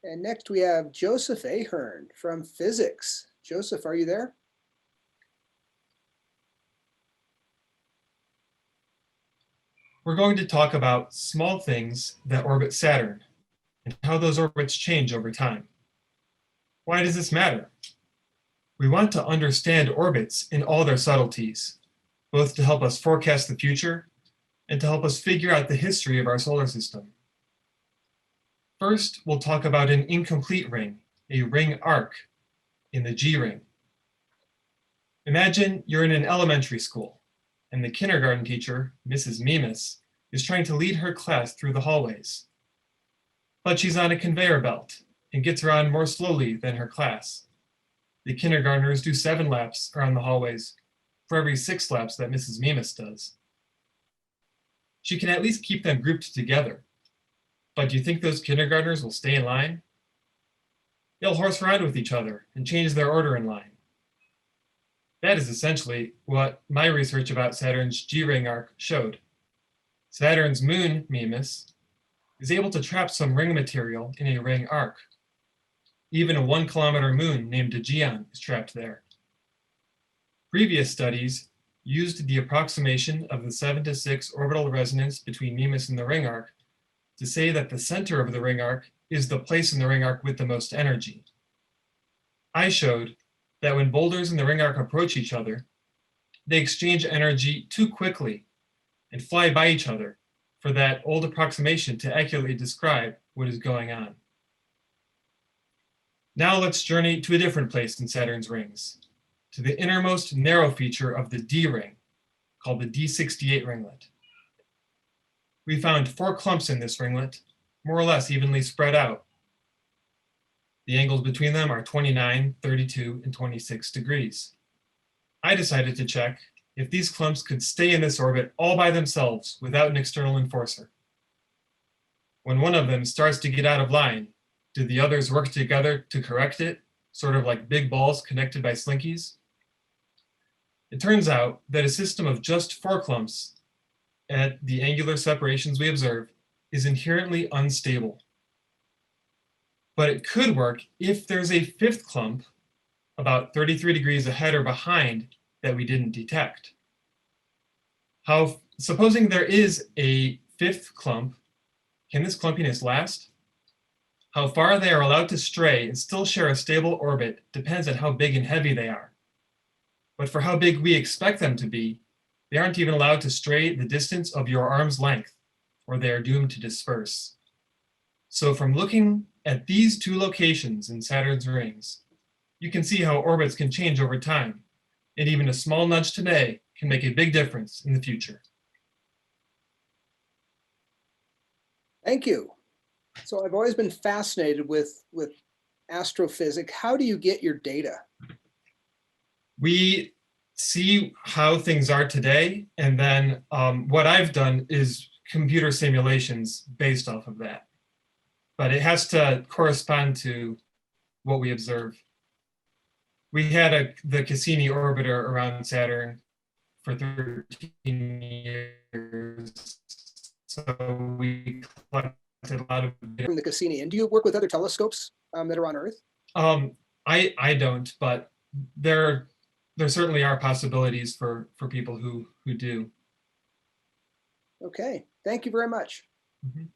And next we have Joseph Ahern from physics. Joseph, are you there? We're going to talk about small things that orbit Saturn and how those orbits change over time. Why does this matter? We want to understand orbits in all their subtleties, both to help us forecast the future and to help us figure out the history of our solar system. First, we'll talk about an incomplete ring, a ring arc, in the G ring. Imagine you're in an elementary school, and the kindergarten teacher, Mrs. Mimas, is trying to lead her class through the hallways. But she's on a conveyor belt and gets around more slowly than her class. The kindergartners do 7 laps around the hallways for every 6 laps that Mrs. Mimas does. She can at least keep them grouped together. But do you think those kindergartners will stay in line? They'll horse around with each other and change their order in line. That is essentially what my research about Saturn's G-ring arc showed. Saturn's moon, Mimas, is able to trap some ring material in a ring arc. Even a 1-kilometer moon named Aegeon is trapped there. Previous studies used the approximation of the 7-to-6 orbital resonance between Mimas and the ring arc to say that the center of the ring arc is the place in the ring arc with the most energy. I showed that when boulders in the ring arc approach each other, they exchange energy too quickly and fly by each other for that old approximation to accurately describe what is going on. Now let's journey to a different place in Saturn's rings, to the innermost narrow feature of the D ring, called the D68 ringlet. We found 4 clumps in this ringlet, more or less evenly spread out. The angles between them are 29, 32, and 26 degrees. I decided to check if these clumps could stay in this orbit all by themselves without an external enforcer. When one of them starts to get out of line, do the others work together to correct it, sort of like big balls connected by slinkies? It turns out that a system of just 4 clumps at the angular separations we observe is inherently unstable. But it could work if there's a 5th clump about 33 degrees ahead or behind that we didn't detect. Supposing there is a 5th clump, can this clumpiness last? How far they are allowed to stray and still share a stable orbit depends on how big and heavy they are. But for how big we expect them to be, they aren't even allowed to stray the distance of your arm's length, or they are doomed to disperse. So from looking at these 2 locations in Saturn's rings, you can see how orbits can change over time, and even a small nudge today can make a big difference in the future. Thank you. So I've always been fascinated with astrophysics. How do you get your data? We see how things are today, and then what I've done is computer simulations based off of that. But it has to correspond to what we observe. We had the Cassini orbiter around Saturn for 13 years, so we collected a lot of data. From the Cassini, and do you work with other telescopes that are on Earth? I don't, but there certainly are possibilities for people who do. Okay, thank you very much. Mm-hmm.